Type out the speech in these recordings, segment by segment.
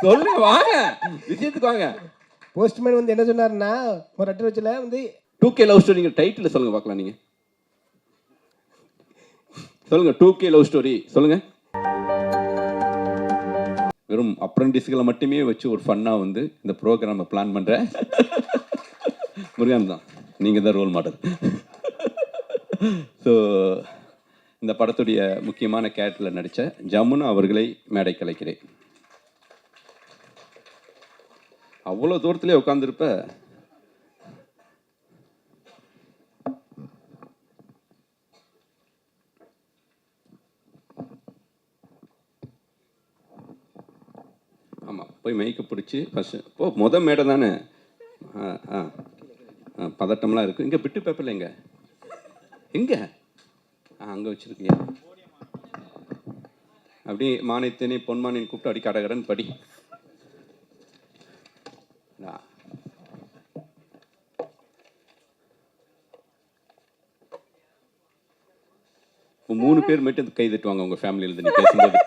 சொல்லுங்க வாங்க, விஷயத்துக்கு வாங்க. போஸ்ட்மேன் வந்து என்ன சொன்னாருன்னா, ஒரு லெட்டர் வச்சுல வந்து 2K லவ் ஸ்டோரிங்க டைட்டில் சொல்லுங்க பார்க்கலாம் நீங்க. சொல்லுங்க 2K லவ் ஸ்டோரி சொல்லுங்க. வெறும் அப்ரண்டிஸ்களை மட்டுமே வச்சு ஒரு ஃபன்னா வந்து இந்த ப்ரோக்ராமை பிளான் பண்ற முருகன் தான், நீங்க தான் ரோல் மாடல். ஸோ இந்த படத்துடைய முக்கியமான கேரக்டரில் நடித்த ஜமுனா அவர்களை மேடை கலைக்கிறேன். அவ்வளோ தூரத்திலே உட்காந்துருப்ப ஆமாம், போய் மைக்கை பிடிச்சி ஃபஸ்ட்டு மொதல் மேடை தானே. பதட்டம்லாம் இருக்குது. இங்கே பிட்டு பேப்பரில் எங்கே அங்கே வச்சுருக்கீங்க. அப்படி மானியத்தினை பொன்மானியன் கூப்பிட்டு அடி கடகடன் படி. மூணு பேர் மட்டும் கை தட்டுவாங்க உங்கள் ஃபேமிலியிலேருந்து நீ பேசும்போது.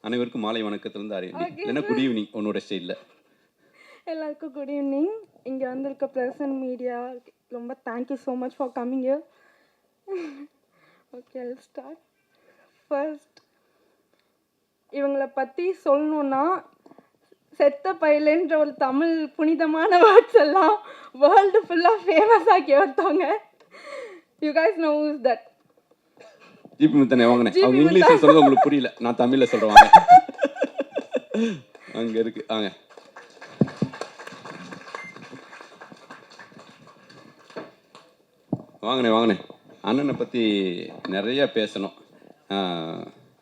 அனைவருக்கும் மாலை வணக்கத்திலிருந்து ஆரம்பி. இல்லைன்னா குட் ஈவினிங் உன்னோட ஸ்டைலில். எல்லாருக்கும் குட் ஈவினிங். இங்கே வந்திருக்க ப்ரெசன்ட் மீடியா ரொம்ப thank you so much for coming here. Okay, Jal start. First இவங்களை பற்றி சொல்லணுன்னா, செத்த பையலன்ற ஒரு தமிழ் புனிதமான வேர்ட்ஸ் எல்லாம் வேர்ல்டு ஃபுல்லாக ஃபேமஸ் ஆக்கி ஒருத்தவங்க. You guys know who is that? GP முத்தனே வாங்கினேன். அவங்க இங்கிலீஷில் சொல்லுங்க, உங்களுக்கு புரியல, நான் தமிழில் சொல்கிறேன் வாங்க. அங்கே இருக்கு வாங்க. வாங்கினேன். அண்ணனை பற்றி நிறையா பேசணும்.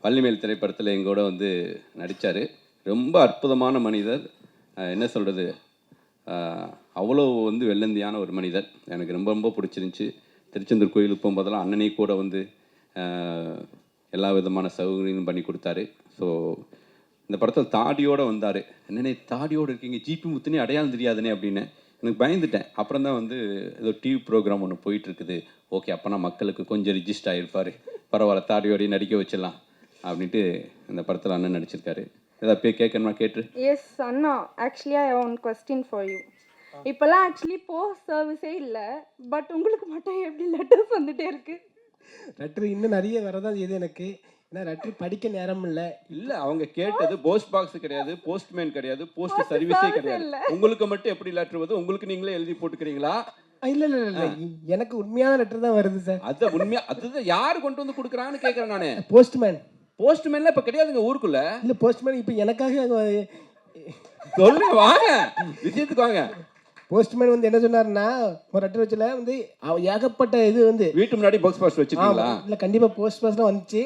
வள்ளிமேல் திரைப்படத்தில் எங்கூட வந்து நடித்தார். ரொம்ப அற்புதமான மனிதர். என்ன சொல்கிறது, அவ்வளோ வந்து வெள்ளந்தியான ஒரு மனிதர். எனக்கு ரொம்ப ரொம்ப பிடிச்சிருந்துச்சி. திருச்செந்தூர் கோயிலுக்கு போகும்போதெல்லாம் அண்ணனே கூட வந்து எல்லா விதமான சௌகரியங்களும் பண்ணி கொடுத்தாரு. ஸோ இந்த படத்தில் தாடியோடு வந்தார். என்னென்ன தாடியோடு இருக்கீங்க, ஜிபி முத்துனே அடையாளம் தெரியாதுனே அப்படின்னு எனக்கு பயந்துட்டேன். அப்புறம் தான் வந்து ஏதோ டிவி ப்ரோக்ராம் ஒன்று போயிட்டுருக்குது. ஓகே, அப்போனா மக்களுக்கு கொஞ்சம் ரிஜிஸ்ட் ஆகிருப்பார், பரவாயில்ல தாடியோடையும் நடிக்க வச்சிடலாம் அப்படின்ட்டு இந்த படத்தில் அண்ணன் நடிச்சிருக்காரு. ஏதாவது போய் கேட்கணுமா கேட்டு? எஸ் அண்ணா, actually I one question for you. இப்போல்லாம் ஆக்சுவலி போஸ்ட் சர்வீஸே இல்லை, பட் உங்களுக்கு மட்டும் எப்படி லெட்டர்ஸ் வந்துட்டே இருக்கு? லெட்டர் இன்னும் நிறைய வரதான் செய்யுது எனக்கு. ஏன்னா லெட்டர் படிக்க நேரம் இல்லை. அவங்க கேட்டது போஸ்ட் பாக்ஸ் கிடையாது, போஸ்ட்மேன் கிடையாது, போஸ்ட் சர்வீஸே கிடையாது. உங்களுக்கு மட்டும் எப்படி லெட்டர் வருது? உங்களுக்கு நீங்களே எழுதி போட்டுக்கிறீங்களா? இல்லை, எனக்கு உண்மையான லெட்டர் தான் வருது சார். அது உண்மையா? அதுதான் யார் கொண்டு வந்து கொடுக்குறாங்கன்னு கேட்குறேன் நான். போஸ்ட்மேன்லாம் இப்போ கிடையாதுங்க ஊருக்குள்ள. இல்லை, போஸ்ட்மேன் இப்போ எனக்காக சொல்லுங்க வாங்க, விஷயத்துக்கு வாங்க. போஸ்ட்மேன் வந்து என்ன சொன்னாருன்னா, ஒரு லெட்டர் வச்சுல வந்து ஏகப்பட்ட இது வந்து வீட்டு முன்னாடி போஸ்ட் பாக்ஸ் வச்சுருக்கீங்களா? இல்லை, கண்டிப்பாக போஸ்ட் பாக்ஸ்லாம் வந்துச்சு.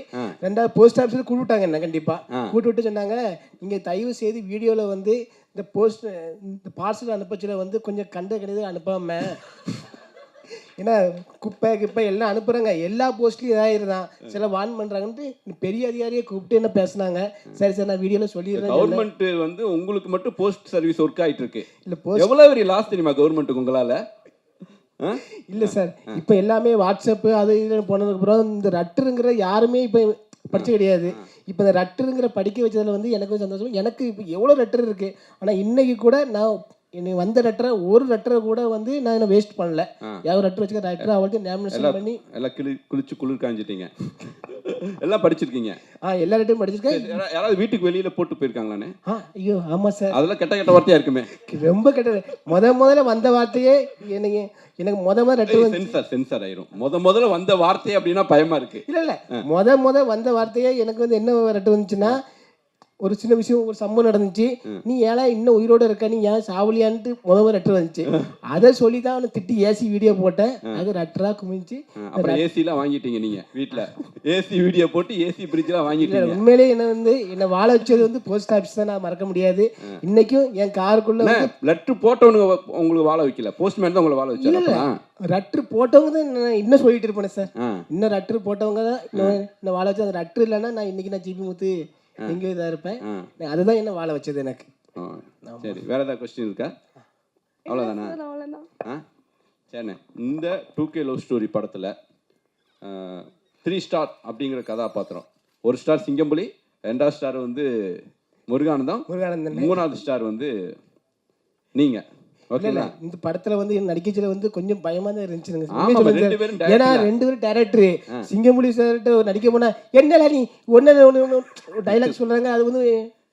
ரெண்டாவது போஸ்ட் ஆஃபீஸில் கூப்பிட்டாங்க என்ன, கண்டிப்பாக கூப்பிட்டு விட்டு சொன்னாங்க, நீங்கள் தயவு செய்து வீடியோவில் வந்து இந்த இந்த பார்சல் அனுப்பச்சில் வந்து கொஞ்சம் கண்டது அனுப்பாம, ஏன்னா குப்பை எல்லாம் அனுப்புகிறாங்க, எல்லா போஸ்ட்லையும் இதாகிருதான், சில வான் பண்ணுறாங்கன்ட்டு பெரிய அதிகாரியை கூப்பிட்டு என்ன பேசுனாங்க. சரி சார், நான் வீடியோவில் சொல்லிடுறேன். கவர்மெண்ட் வந்து உங்களுக்கு மட்டும் போஸ்ட் சர்வீஸ் ஒர்க் ஆகிட்டு இருக்கு. இல்லை, எவ்வளோ பெரிய லாஸ் தெரியுமா கவர்மெண்ட்டுக்கு உங்களால்? இல்லை சார், இப்போ எல்லாமே வாட்ஸ்அப்பு அது இது போனதுக்கப்புறம் இந்த லெட்டருங்கிற யாருமே இப்போ படிச்சு கிடையாது. இப்போ இந்த லெட்டருங்கிற படிக்க வச்சதில் வந்து எனக்கு சந்தோஷம். எனக்கு இப்போ எவ்வளோ லெட்டர் இருக்குது, ஆனால் இன்னைக்கு கூட நான் எனக்கு வந்த லெட்டரை ஒரு லெட்டரை கூட வந்து நான் இன்னும் வேஸ்ட் பண்ணல. யாரும் லெட்டர் வச்சுக்க லெட்டர் அவளுக்கு நேமினேஷன் பண்ணி எல்லாம் குளிச்சு குளிர் காஞ்சிட்டீங்க. எல்லாம் படிச்சிருக்கீங்க? எல்லா லெட்டரும் படிச்சிருக்கேன். யாராவது வீட்டுக்கு வெளியில போட்டு போயிருக்காங்களானே? ஐயோ ஆமாம் சார், அதெல்லாம் கெட்ட வார்த்தையா இருக்குமே. ரொம்ப கெட்டது. முதல்ல வந்த வார்த்தையே எனக்கு முதல்ல லெட்டர் சென்சார் ஆயிரும். முதல்ல வந்த வார்த்தை அப்படின்னா பயமா இருக்கு. இல்லை முதல் வந்த வார்த்தையே எனக்கு வந்து என்ன லெட்டர் வந்துச்சுன்னா, ஒரு சின்ன விஷயம், ஒரு சம்பவம் நடந்துச்சு, நீ ஏழை இன்னும் உயிரோடு இருக்க, நீ ஏன் சாவலியான்ட்டு முதல் லெட்டர் வந்துச்சு. அதை சொல்லி தான் அவனை திட்டி ஏசி வீடியோ போட்டேன். அது லெட்டராக குமிச்சு அப்புறம் ஏசிலாம் வாங்கிட்டீங்க நீங்க வீட்டில். ஏசி வீடியோ போட்டு ஏசி பிரிட்ஜ்லாம் வாங்கிட்டீங்க. உண்மையிலே என்னை வாழ வச்சது வந்து போஸ்ட் ஆஃபீஸ் தான், நான் மறக்க முடியாது. இன்னைக்கும் என் காருக்குள்ள லெட்டர் போட்டவனுங்க உங்களுக்கு வாழ வைக்கல, போஸ்ட்மேன் தான் உங்களை வாழ வச்சாங்க. லெட்டர் போட்டவங்க தான் இன்னும் சொல்லிட்டு இருப்பேன் சார். இன்னும் லெட்டர் போட்டவங்க தான் இன்னும் வாழ வச்சு. அந்த லெட்டர் இல்லைன்னா நான் இன்னைக்கு நான் ஜிபி முத்து எங்கேயும் இதாக இருப்பேன். அதுதான் என்ன வாழ வச்சது எனக்கு. சரி, வேற ஏதாவது கொஸ்டின் இருக்கா? அவ்வளோதானா? சரிண்ணே, இந்த 2K லவ் ஸ்டோரி படத்தில் 3 ஸ்டார் அப்படிங்கிற கதாபாத்திரம், 1 ஸ்டார் சிங்கம்புலி, 2வது ஸ்டார் வந்து முருகானந்தம், முருகானந்தன் 3வது ஸ்டார் வந்து நீங்க. இல்ல ஓகேங்களா? இந்த படத்துல வந்து நடிக்கச்சுல வந்து கொஞ்சம் பயமா தான் இருந்துச்சுங்க. ஆமா, உண்மையை சொல்லுங்க 2 சார். பேரும் ஏன்னா director. 2 பேரும் டேரக்டர். சிங்கமுலி சார்கிட்ட நடிக்க போனா என்னடா நீ ஒன்னு டைலாக் சொல்றாங்க, அது வந்து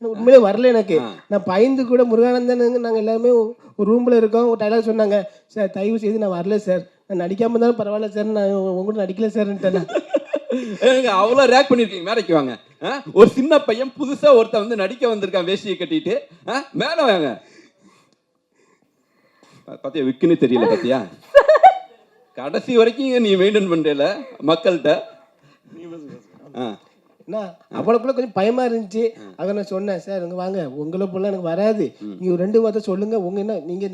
உண்மையிலே வரல எனக்கு. நான் பயந்து கூட முருகானந்தன் நாங்க எல்லாமே ஒரு ரூம்ல இருக்கோம். ஒரு டைலாக் சொன்னாங்க, சார் தயவு செய்து நான் வரல சார், நான் நடிக்காம இருந்தாலும் பரவாயில்ல சார், நான் உங்கள்கிட்ட நடிக்கல சார்ன்ட்டேன். ஏங்க அவ்வளோ ரேக் பண்ணிருக்கீங்க, மேடைக்கு வாங்க. ஒரு சின்ன பையன் புதுசா ஒருத்தன் வந்து நடிக்க வந்திருக்கான் வேஷ்டியை கட்டிட்டு. மேல வாங்க. பாத்தியா, விக்குன்னு தெரியல பாத்தியா? கடைசி வரைக்கும் நீ மெயின்டைன் பண்றல மக்கள்கிட்ட. என்ன அவளுக்குள்ள கொஞ்சம் பயமா இருந்துச்சு. அதை நான் சொன்னேன், சார் இங்க வாங்க, உங்களை போல எனக்கு வராது, நீங்க 2 வார்த்தை சொல்லுங்க, உங்க என்ன நீங்க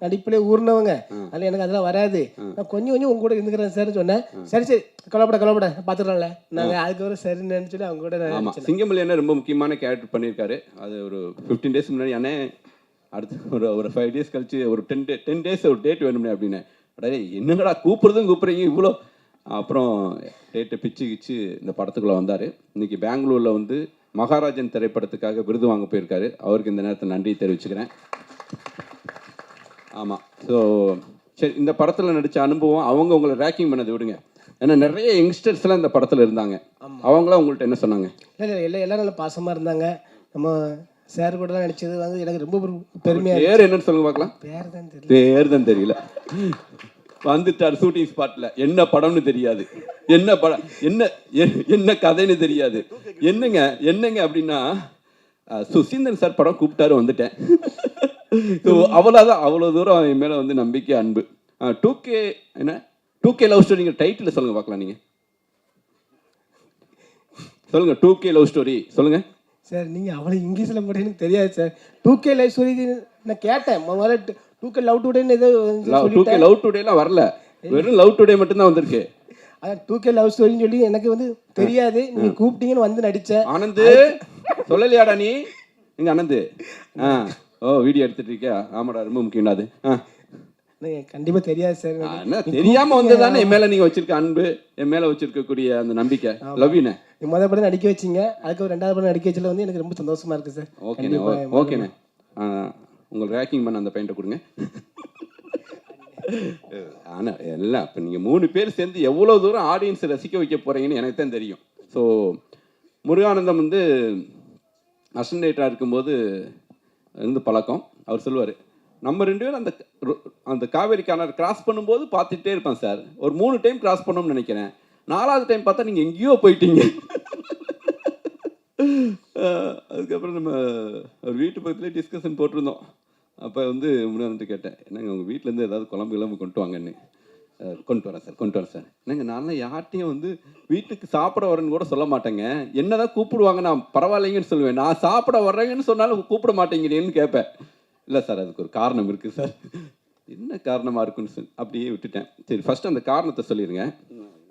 நடிப்பிலே ஊர்னவங்க, அதில் எனக்கு அதெல்லாம் வராது, நான் கொஞ்சம் உங்க கூட இருந்துக்கிறேன் சார் சொன்னேன். சரி சரி கவலைப்பட பாத்துக்கலாம்ல நாங்கள், அதுக்கப்புறம் சரின்னு சொல்லி அவங்க கூட ஆமா, சிங்கமல்லி என்ன ரொம்ப முக்கியமான கேரக்டர் பண்ணியிருக்காரு. அது ஒரு 15 டேஸ் முன்னாடி அண்ணே அடுத்து ஒரு 5 டேஸ் கழிச்சு ஒரு 10 டேஸ் ஒரு டேட் வேணும்னே அப்படின்னு. அடே என்னங்கடா கூப்பிட்றீங்க இவ்வளோ. அப்புறம் டேட்டை பிச்சு இந்த படத்துக்குள்ளே வந்தார். இன்னைக்கு பெங்களூரில் வந்து மகாராஜன் திரைப்படத்துக்காக விருது வாங்க போயிருக்காரு. அவருக்கு இந்த நேரத்தில் நன்றி தெரிவிச்சுக்கிறேன். ஆமாம். ஸோ சரி, இந்த படத்தில் நடித்த அனுபவம், அவங்க உங்களை ரேக்கிங் பண்ணதை விடுங்க. ஏன்னா நிறைய யங்ஸ்டர்ஸ்லாம் இந்த படத்தில் இருந்தாங்க. அவங்களாம் உங்கள்கிட்ட என்ன சொன்னாங்க? இல்லை எல்லாரும் நல்லா பாசமாக இருந்தாங்க. நம்ம சார் கூட நடிச்சது வந்து எனக்கு ரொம்ப பெருமையாக. பேர் என்னன்னு சொல்லுங்க பார்க்கலாம். பேர் தான் தெரியல. வந்துட்டார் ஷூட்டிங் ஸ்பாட்ல. என்ன படம்னு தெரியாது, என்ன படம் என்ன கதைன்னு தெரியாது. என்னங்க அப்படின்னா சுசீந்திரன் சார் படம் கூப்பிட்டாரு, வந்துட்டேன். அவ்வளோதான். அவ்வளோ தூரம் என் மேலே வந்து நம்பிக்கை, அன்பு. 2K என்ன 2K லவ் ஸ்டோரிங்க டைட்டில் சொல்லுங்க பார்க்கலாம். நீங்கள் சொல்லுங்க, 2K லவ் ஸ்டோரி சொல்லுங்க சார். நீங்கள் அவ்வளோ இங்கிலீஷில் மட்டும் எனக்கு தெரியாது சார். 2K லவ் ஸ்டோரி நான் கேட்டேன். முதல்ல 2K லவ் டுடேன்னு ஏதோ 2K லவ் டுடேலாம் வரல, வெறும் லவ் டுடே மட்டும்தான் வந்திருக்கு. அதான் 2K லவ் ஸ்டோரின்னு சொல்லி எனக்கு வந்து தெரியாது. நீங்க கூப்பிட்டீங்கன்னு வந்து நடிச்சேன். ஆனந்து சொல்லலையாடா நீ? எங்க ஆனந்து? ஓ வீடியோ எடுத்துட்டு இருக்கியா? ஆமாடா, ரொம்ப முக்கியம் அது. கண்டிப்பா தெரியாது சார். என்ன தெரியாம வந்ததானே என் மேல நீங்க வச்சிருக்க அன்பு, என் மேல வச்சிருக்கக்கூடிய அந்த நம்பிக்கை. Love you. முதல் படம் நடிக்க வச்சிங்க, அதுக்கு 2வது படம் நடிக்க வச்சதுல வந்து எனக்கு ரொம்ப சந்தோஷமா இருக்கு சார். ஓகேண்ணே. உங்களுக்கு ரேக்கிங் பண்ண அந்த பையன்ட்ட கொடுங்க. ஆனால் எல்லாம் இப்போ நீங்கள் 3 பேர் சேர்ந்து எவ்வளோ தூரம் ஆடியன்ஸை ரசிக்க வைக்க போகிறீங்கன்னு எனக்கு தான் தெரியும். ஸோ முருகானந்தம் வந்து அசிஸ்டன்ட் இருக்கும்போது இருந்து பழக்கம். அவர் சொல்லுவார், நம்ம 2 பேரும் அந்த காவேரி கிணறு கிராஸ் பண்ணும்போது பார்த்துட்டே இருப்பேன் சார். ஒரு 3 டைம் கிராஸ் பண்ணோம்னு நினைக்கிறேன். 4வது டைம் பார்த்தா நீங்கள் எங்கேயோ போயிட்டீங்க. அதுக்கப்புறம் நம்ம ஒரு வீட்டு பக்கத்துலேயே டிஸ்கஷன் போட்டிருந்தோம். அப்போ வந்து முன்னாடி கேட்டேன், என்னங்க உங்கள் வீட்டிலேருந்து ஏதாவது குழம்பு கொண்டு வாங்கன்னு. கொண்டு வரேன் சார். என்னங்க நான்லாம் யார்ட்டையும் வந்து வீட்டுக்கு சாப்பிட வரேன்னு கூட சொல்ல மாட்டேங்க, என்னதான் கூப்பிடுவாங்க நான் பரவாயில்லைங்கன்னு சொல்லுவேன். நான் சாப்பிட வர்றேங்கன்னு சொன்னாலும் கூப்பிட மாட்டேங்கிறேன்னு கேட்பேன். இல்லை சார், அதுக்கு ஒரு காரணம் இருக்குது சார். என்ன காரணமாக இருக்குன்னு சொல்லி அப்படியே விட்டுட்டேன். சரி, ஃபஸ்ட்டு அந்த காரணத்தை சொல்லிடுங்க.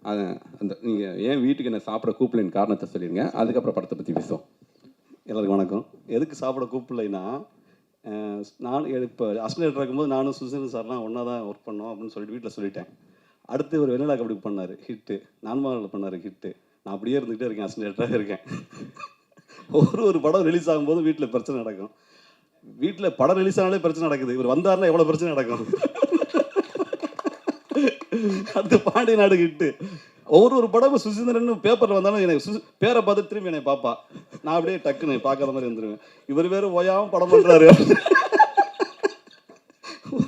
அந்த நீங்கள் ஏன் வீட்டுக்கு என்ன சாப்பிட கூப்பிடலைன்னு காரணத்தை சொல்லிடுங்க. அதுக்கப்புறம் படத்தை பற்றி பேசுவோம். எல்லாருக்கும் வணக்கம். எதுக்கு சாப்பிட கூப்பிடலைன்னா, நான் இப்போ அசிஸ்டன்ட் இருக்கும்போது நானும் சுசீந்திரன் சார்லாம் ஒன்றா தான் ஒர்க் பண்ணோம் அப்படின்னு சொல்லிட்டு வீட்டில் சொல்லிட்டேன். அடுத்து ஒரு வெண்ணிலா கபடி பண்ணார் ஹிட்டு, நான்மாவில் பண்ணார் ஹிட்டு. நான் அப்படியே இருந்துகிட்டே இருக்கேன், அசிஸ்டன்டாக இருக்கேன். ஒரு படம் ரிலீஸ் ஆகும்போது வீட்டில் பிரச்சனை நடக்கும். வீட்டில் படம் ரிலீஸ் ஆனாலே பிரச்சனை நடக்குது. இவர் வந்தாருன்னா எவ்வளோ பிரச்சனை நடக்கும். அடுத்து பாண்டிய நாடு ஹிட்டு. ஒரு படம் சுசீந்திரன் பேப்பரில் வந்தாலும் எனக்கு பேரை பார்த்து திரும்பி என்னை பாப்பா. நான் அப்படியே டக்குன்னு பார்க்காத மாதிரி வந்துடுவேன். இவர் வேறு ஓயாமல் படம் பண்ணுறாரு.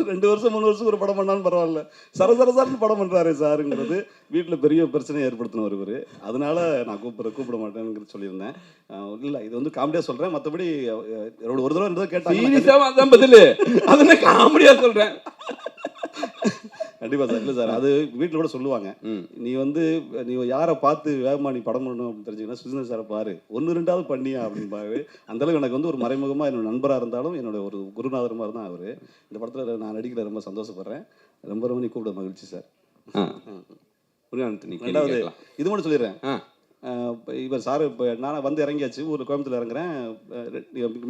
2 வருஷம் 3 வருஷம் ஒரு படம் பண்ணாலும் பரவாயில்ல, சரசரசார்னு படம் பண்ணுறாரு சாருங்கிறது வீட்டில் பெரிய பிரச்சனையை ஏற்படுத்தினவர் இவர். அதனால நான் கூப்பிட மாட்டேன்னு சொல்லியிருந்தேன். இல்லை, இது வந்து காமெடியாக சொல்கிறேன். மற்றபடி ஒரு தடவை இருந்ததை கேட்டாங்க, பதில் அதை காமெடியாக சொல்கிறேன். கண்டிப்பாக சார். இல்லை சார், அது வீட்டில் கூட சொல்லுவாங்க, நீ யாரை பார்த்து வேகமாக நீ படம் பண்ணணும் அப்படின்னு தெரிஞ்சுக்கினா சுசீந்திரன் சாரை பாரு, 1-2வது பண்ணியா அப்படின்பாரு. அந்தளவுக்கு எனக்கு வந்து ஒரு மறைமுகமாக என்னோட நண்பராக இருந்தாலும் என்னோட ஒரு குருநாதர் மாதிரி தான் அவர். இந்த படத்தில் நான் நடிக்கிற ரொம்ப சந்தோஷப்படுறேன். ரொம்ப நீ கூப்பிட மகிழ்ச்சி சார். ரெண்டாவது இது மட்டும் சொல்லிடுறேன். இவர் சார் இப்போ நான் வந்து இறங்கியாச்சு, ஒரு கோயம்புத்தூர் இறங்குறேன்.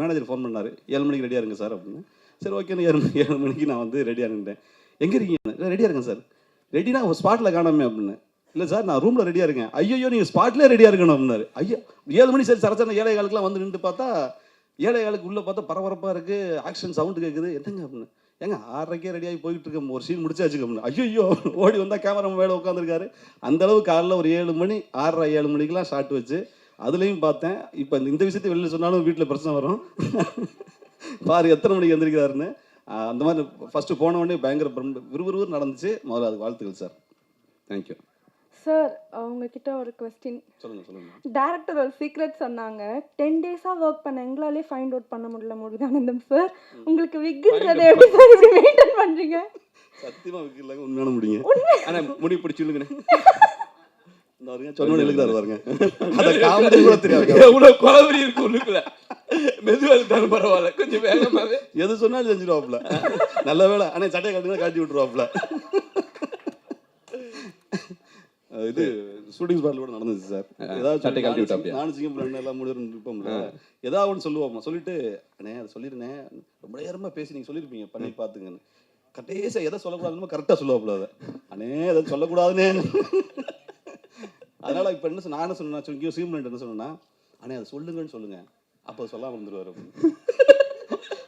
மேனேஜர் ஃபோன் பண்ணார், 7 மணிக்கு ரெடியாக இருங்க சார் அப்படின்னு. சரி ஓகேன்னு 7 மணிக்கு நான் வந்து ரெடியாக இருந்தேன். எங்கே இருக்கீங்க? ரெடியாக இருக்கேன் சார். ரெடினா ஸ்பாட்டில் காணாமே அப்படின்னு. இல்லை சார் நான் ரூமில் ரெடியாக இருக்கேன். ஐயோ நீங்கள் ஸ்பாட்லேயே ரெடியாக இருக்கணும் அப்படின்னாரு. ஐயோ 7 மணி சரி சரச்சன 7:15 வந்து நின்று பார்த்தா 7:15 உள்ளே பார்த்தா பரபரப்பாக இருக்குது, ஆக்ஷன் சவுண்டு கேட்குது. என்னங்க அப்படின்னு, ஏங்க 6:30 ரெடியாகி போயிட்டு இருக்கேன், ஒரு சீன் முடிச்சாச்சு அப்படின்னு. ஐயோ ஓடி வந்தால் கேமரா மேலே உட்காந்துருக்காரு. அந்தளவு காலைல ஒரு 7 மணி 6:30 7 மணிக்கெலாம் ஷாட் வச்சு அதுலேயும் பார்த்தேன். இப்போ இந்த விஷயத்தை வெளியில் சொன்னாலும் வீட்டில் பிரச்சனை வரும். பாரு எத்தனை மணிக்கு எந்திரிக்கிறாருன்னு. அந்த மாதிரி ஃபஸ்ட்டு போன உடனே பயங்கர விறுவிறுன்னு நடந்துச்சு. முதல்ல அது வாழ்த்துக்கள் சார். தேங்க்யூ சார் உங்ககிட்ட ஒரு கொஸ்டின். சொல்லுங்கள். டேரக்டர் ஒரு சீக்ரெட் சொன்னாங்க. 10 டேஸாக ஒர்க் பண்ண எங்களாலே ஃபைண்ட் அவுட் பண்ண முடியல முருகானந்தம் சார். உங்களுக்கு விக்குன்றதை எப்படி சார் இப்படி மெயின்டைன் பண்ணுறீங்க? சத்தியமாக விக்கு இல்லைங்க, உண்மையான முடிங்க. ஆனால் முடி பிடிச்சிருங்கண்ணே. இந்த வருங்க சொன்னோன்னு எழுதுறாரு பாருங்க. அதை காமெடி கூட தெரியாது. எவ்வளோ குளவரி இருக்கு உள்ளுக்குள்ள. மெதுவாக இருந்தாலும் பரவாயில்ல, கொஞ்சம் வேகமாகவே எது சொன்னாலும் செஞ்சிருவாப்புல. நல்ல வேலை. ஆனால் சட்டையை கட்டுனா காட்டி விட்டுருவாப்புல. இது ஷூட்டிங் ஸ்பாட்ல கூட நடந்துச்சு சார். ஏதாவது சட்டை கழட்டி விட்டாப்பியா? நானும் சிங்கம் எல்லாம் முடிவு இருப்போம்ல, ஏதாவது ஒன்று சொல்லுவோம். சொல்லிட்டு அண்ணே அதை சொல்லிருந்தேன், ரொம்ப நேரமாக பேசி நீங்கள் சொல்லியிருப்பீங்க, பண்ணி பார்த்துங்கன்னு. கடைசியாக எதை சொல்லக்கூடாதுன்னு கரெக்டாக சொல்லுவாப்புல. அதை அண்ணே எதை சொல்லக்கூடாதுன்னே. அதனால இப்போ என்ன நான் என்ன சொன்னேன், இங்கேயும் சீமெண்ட் என்ன சொன்னேன்னா, அண்ணே அதை சொல்லுங்கன்னு சொல்லுங்க, அப்போ சொல்லாமல் இருந்துருவாரு.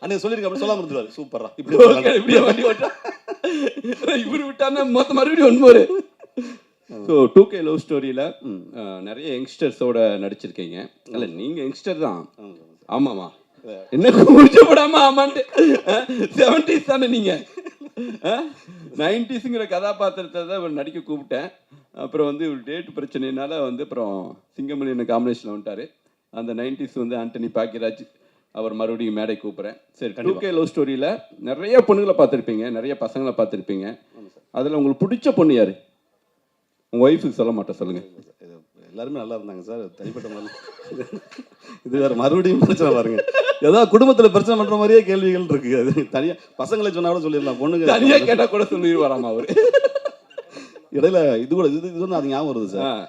அண்ணே சொல்லியிருக்க அப்படி சொல்லாமல் இருந்துருவாரு. சூப்பரா இப்படியே வண்டி ஓட்டா இவரு விட்டான்னா மொத்தம் மறுபடியும் ஒன்பது. ஸோ 2K லவ் ஸ்டோரியில் நிறைய யங்ஸ்டர்ஸோட நடிச்சிருக்கீங்க. இல்லை நீங்கள் யங்ஸ்டர் தான். ஆமாம்மா, என்ன முடிச்சப்படாமல் ஆமான்ட்டு 70s தானே நீங்கள். 90ஸ்ங்கிற கதாபாத்திரத்தை தான் நடிக்க கூப்பிட்டேன். அப்புறம் வந்து டேட் பிரச்சனைனால வந்து அப்புறம் சிங்கமணி என்ன காம்பினேஷனில் வந்துட்டார். அந்த 90s வந்து ஆண்டனி பாக்கியராஜ் அவர் மறுபடியும் மேடை கூப்பிட்றேன். சரி, 2K லவ் ஸ்டோரியில் நிறைய பொண்ணுங்களை பார்த்துருப்பீங்க, நிறைய பசங்களை பார்த்துருப்பீங்க. அதில் உங்களுக்கு பிடிச்ச பொண்ணு யார்? உங்கள் ஒய்ஃபுக்கு சொல்ல மாட்டேன், சொல்லுங்கள். எல்லாருமே நல்லா இருந்தாங்க சார். தனிப்பட்ட மாதிரி இது வேறு மறுபடியும் பிரச்சனை பாருங்க. ஏதாவது குடும்பத்தில் பிரச்சனை பண்ணுற மாதிரியே கேள்விகள் இருக்கு. அது தனியாக பசங்களை சொன்னா கூட சொல்லிடலாம், பொண்ணுங்க தனியாக கேட்டால் கூட சொல்லிடுவாராமா அவர். இடையில இது கூட இது வந்து அது ஞாபகம் வருது சார்.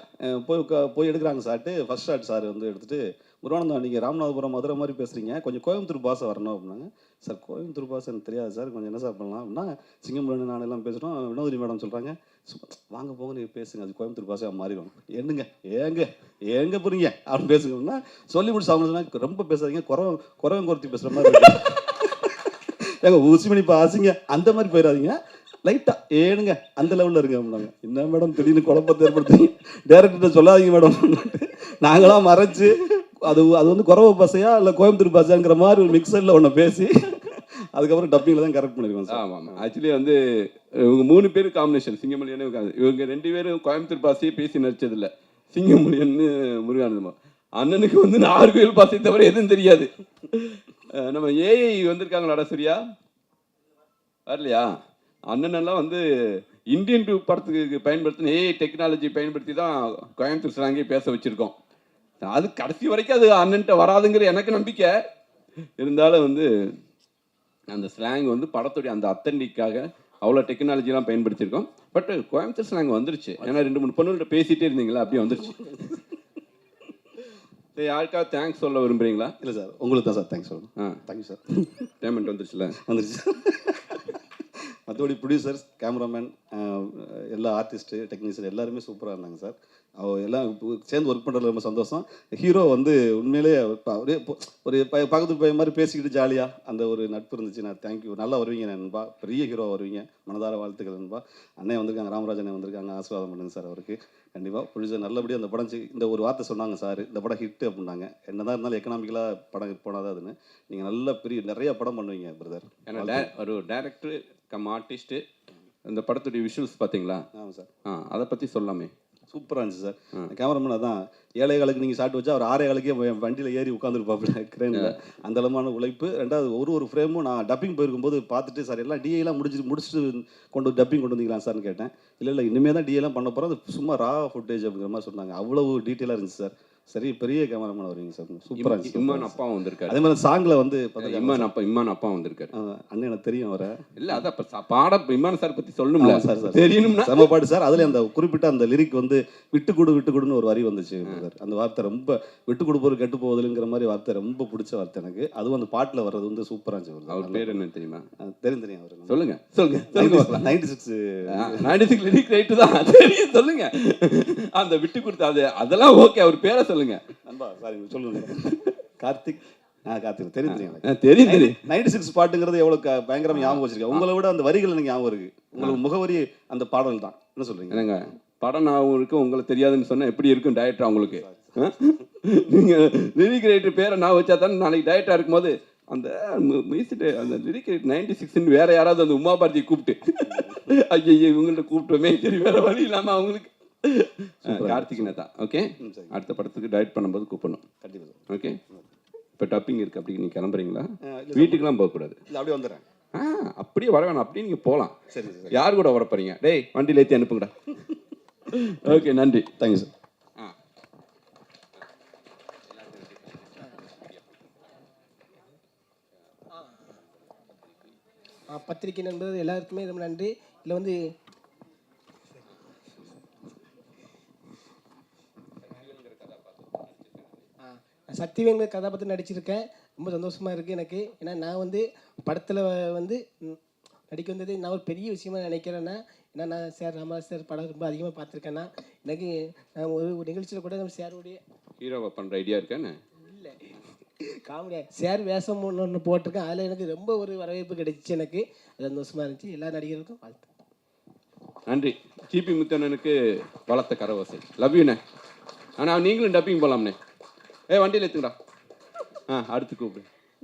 போய் எடுக்கிறாங்க சார்ட்டு. ஃபர்ஸ்ட் ஷாட் சார் வந்து எடுத்துட்டு, முருகானந்தம் நீங்கள் ராமநாதபுரம் மதுரை மாதிரி பேசுகிறீங்க, கொஞ்சம் கோயம்புத்தூர் பாஷை வரணும் அப்படின்னாங்க. சார் கோயம்புத்தூர் பாஷை எனக்கு தெரியாது சார், கொஞ்சம் என்ன சார் பண்ணலாம் அப்படின்னா, சிங்கம்புலன்னு நான் எல்லாம் பேசுகிறோம். வினோதினி மேடம் சொல்கிறாங்க, வாங்க போங்க நீங்கள் பேசுங்க, அது கோயம்புத்தூர் பாஷையாக மாறிடும். என்னங்க ஏங்க புரியுங்க அப்படின்னு பேசுங்கன்னா சொல்லி முடிச்சு அவங்க சொன்னாங்க, ரொம்ப பேசாதீங்க, குறவன் குறைச்சி பேசுகிற மாதிரி இருக்கு. ஏங்க ஊசி மணி பாசிங்க அந்த மாதிரி போயிடாதீங்க, லைட்டா ஏனுங்க அந்த லெவலில் இருங்க அப்படின்னாங்க. என்ன மேடம் திடீர்னு குழப்பத்தை ஏற்படுத்தி டேரக்டர்கிட்ட சொல்லாதீங்க மேடம். நாங்களாம் மறைச்சு அது வந்து குறவ பாசையா இல்லை கோயம்புத்தூர் பாசையாங்கிற மாதிரி ஒரு மிக்சரில் ஒன்று பேசி அதுக்கப்புறம் டப்பிங்கில் தான் கரெக்ட் பண்ணிருக்கோம் சார். ஆமாம், ஆக்சுவலி வந்து இவங்க 3 பேர் காம்பினேஷன், சிங்கமொழியன்னு இவங்க 2 பேரும் கோயம்புத்தூர் பாசையே பேசி நடிச்சதில்லை. சிங்கமொழியன்னு முருகானந்தமா. அண்ணனுக்கு வந்து நாகர்கோவில் பாசையை தவிர எதுவும் தெரியாது. நம்ம ஏஐ வந்திருக்காங்களாடா சரியா வரலையா? அண்ணனெல்லாம் வந்து இந்தியன் 2 படத்துக்கு பயன்படுத்தின ஏஐ டெக்னாலஜி பயன்படுத்தி தான் கோயம்புத்தூர் ஸ்லாங்கே பேச வச்சுருக்கோம். அது கடைசி வரைக்கும் அது அண்ணன்ட்ட வராதுங்கிற எனக்கு நம்பிக்கை இருந்தாலும் வந்து அந்த ஸ்லாங் வந்து படத்துடைய அந்த அத்தன்டிக்காக அவ்வளோ டெக்னாலஜிலாம் பயன்படுத்தியிருக்கோம். பட் கோயம்புத்தூர் ஸ்லாங் வந்துருச்சு. ஏன்னா 2-3 பொண்ணுகிட்ட பேசிகிட்டே இருந்தீங்களா, அப்படியே வந்துருச்சு. சரி, யாருக்காவது தேங்க்ஸ் சொல்ல விரும்புகிறீங்களா? இல்லை சார், உங்களுக்கு தான் சார் தேங்க்ஸ் சொல்லணும். Thank you sir. பேமெண்ட் வந்துருச்சுல? வந்துருச்சு. மற்றபடி ப்ரொடியூசர்ஸ், கேமராமேன், எல்லா ஆர்டிஸ்ட்டு, டெக்னீஷியன் எல்லாருமே சூப்பராக இருந்தாங்க சார். எல்லாம் சேர்ந்து ஒர்க் பண்ணுறது ரொம்ப சந்தோஷம். ஹீரோ வந்து உண்மையிலே அப்படியே ஒரு பக்கத்து பையன் மாதிரி பேசிக்கிட்டு ஜாலியாக அந்த ஒரு நட்பு இருந்துச்சு. நான் தேங்க்யூ, நல்லா வருவீங்க நண்பா, பெரிய ஹீரோ வருவீங்க, மனதார வாழ்த்துக்கள் நண்பா. அண்ணன் வந்திருக்காங்க, ராமராஜ் அண்ணன் வந்திருக்காங்க, ஆசீர்வாதம் பண்ணுங்க சார் அவருக்கு. கண்டிப்பாக ப்ரொடியூசர் நல்லபடியாக அந்த படம் இந்த ஒரு வார்த்தை சொன்னாங்க சார், இந்த படம் ஹிட்டு அப்படின்னாங்க. என்ன தான் இருந்தாலும் எக்கனாமிக்கலாக படம் போனால் அதுன்னு நீங்கள் நல்ல நிறைய படம் பண்ணுவீங்க பிரதர். ஏன்னா ஒரு டைரக்டர் கம் ஆர்டிஸ்ட்டு இந்த படத்துடைய விஷுவல்ஸ் பார்த்தீங்களா? ஆமாம் சார். அதை பற்றி சொல்லாமே. சூப்பராக இருந்துச்சு சார். கேமராமேன் அதான் 7:15 நீங்கள் ஷாட் வச்சா அவர் 6:15 வண்டியில் ஏறி உட்காந்துருப்பாப்புல கிரேனில். அந்த அளவான உழைப்பு. ரெண்டாவது ஒரு ஃப்ரேமும் நான் டப்பிங் போயிருக்கும்போது பார்த்துட்டு, சார் எல்லாம் டிஏலாம் முடிச்சுட்டு டப்பிங் கொண்டு வந்தீங்களா சார்னு கேட்டேன். இல்லை இனிமேல் தான் டிஏலாம் பண்ண போகிறோம், அது சும்மா ரா ஃபுட்டேஜ் அப்படிங்கிற மாதிரி சொன்னாங்க. அவ்வளவு டீட்டெயிலாக இருந்துச்சு சார். சரி பெரிய கேமராமேன் வருவீங்க சார், சூப்பராக இருந்துச்சு. இம்மான் அப்பாவும் வந்திருக்காரு. அதே மாதிரி சாங்கில் வந்து இம்மான் அப்பா வந்திருக்காரு. அண்ணன் எனக்கு தெரியும் அவரை. இல்லை அதான் இப்போ பாட இம்மான் சார் பற்றி சொல்லணும்ல சார் தெரியணும்னா செம பாட்டு சார். அதில் அந்த குறிப்பிட்ட அந்த லிரிக் வந்து விட்டு கொடுன்னு ஒரு வரி வந்துச்சு சார். அந்த வார்த்தை ரொம்ப விட்டு கொடுப்போர் கெட்டு போவதுங்கிற மாதிரி வார்த்தை ரொம்ப பிடிச்ச வார்த்தை எனக்கு. அதுவும் அந்த பாட்டில் வர்றது வந்து சூப்பராக இருந்துச்சு. அவர் பேர் என்ன தெரியுமா? தெரியும் அவர். சொல்லுங்க 96 லிரிக் ரைட்டு தான் தெரியும், சொல்லுங்க. அந்த விட்டு கொடுத்து அதெல்லாம் ஓகே, அவர் பேரை சொல்லுங்க. நண்பா சாரி சொல்லுங்க. கார்த்திக் தெரியும் 96 பாட்டுங்கிறது எவ்வளவு பயங்கரமா ஞாபகம் வச்சிருக்கேன். உங்களை விட அந்த வரிகள் எனக்கு ஞாபகம் இருக்கு. உங்களுக்கு முகவரி அந்த பாடல் தான். என்ன சொல்றீங்க? என்னங்க படம் ஞாபகம் இருக்கு, உங்களுக்கு தெரியாதுன்னு சொன்னா எப்படி இருக்கும் டைரக்டர் அவங்களுக்கு? நீங்க லிரிக் ரைட்டர் பேரை நான் வச்சா தானே நாளைக்கு டைரக்டா இருக்கும்போது அந்த மியூசிக் அந்த லிரிக் 96 வேற யாராவது அந்த உமா பாரதி கூப்பிட்டு ஐயோ இவங்கள்ட்ட கூப்பிட்டோமே, சரி வேற வழி இல்லாம அவங்களுக்கு கார்த்திக்னா தான். ஓகே, அடுத்த படத்துக்கு டைரக்ட் பண்ணும்போது கூப்பிடணும் கண்டிப்பா. ஓகே, இப்போ டப்பிங் இருக்கு, அப்படி நீங்க கிளம்புறீங்களா? வீட்டுக்கெல்லாம் போகக்கூடாது. இல்லை அப்படியே வந்துடுறேன். அப்படியே வர வேணாம், அப்படியே நீங்க போகலாம். சரி யார் கூட வர போறீங்க? டேய் வண்டியில் ஏற்றி அனுப்புங்கடா. ஓகே, நன்றி, தேங்க்யூ சார். பத்திரிகை நண்பர்கள் எல்லாருக்குமே ரொம்ப நன்றி. இதில் வந்து சக்திவேங்கிற கதாபாத்திரம் நடிச்சிருக்கேன். ரொம்ப சந்தோஷமாக இருக்குது எனக்கு. ஏன்னா நான் வந்து படத்தில் வந்து நடிக்க வந்தது நான் ஒரு பெரிய விஷயமா நினைக்கிறேன்னா, ஏன்னா நான் சார் ராமராஜ் சார் படம் ரொம்ப அதிகமாக பார்த்துருக்கேன்னா, எனக்கு நான் ஒரு நிகழ்ச்சியில் கூட நம்ம சாருடைய ஹீரோவை பண்ணுற ஐடியா இருக்கான்னு இல்லை காமெடியாக சார் வேஷம் ஒன்று போட்டிருக்கேன். அதில் எனக்கு ரொம்ப ஒரு வரவேற்பு கிடைச்சிச்சு. எனக்கு அது சந்தோஷமாக இருந்துச்சு. எல்லா நடிகர்களுக்கும் வாழ்த்து. நன்றி. ஜிபி முத்தண்ணனுக்கு வளர்த்த கரவாசை. லவ் யூண்ணே. ஆனால் நீங்களும் டப்பிங் போகலாம்ண்ணே. வண்டியில் எடுத்துங்கடா. அடுத்து கூப்பிடு.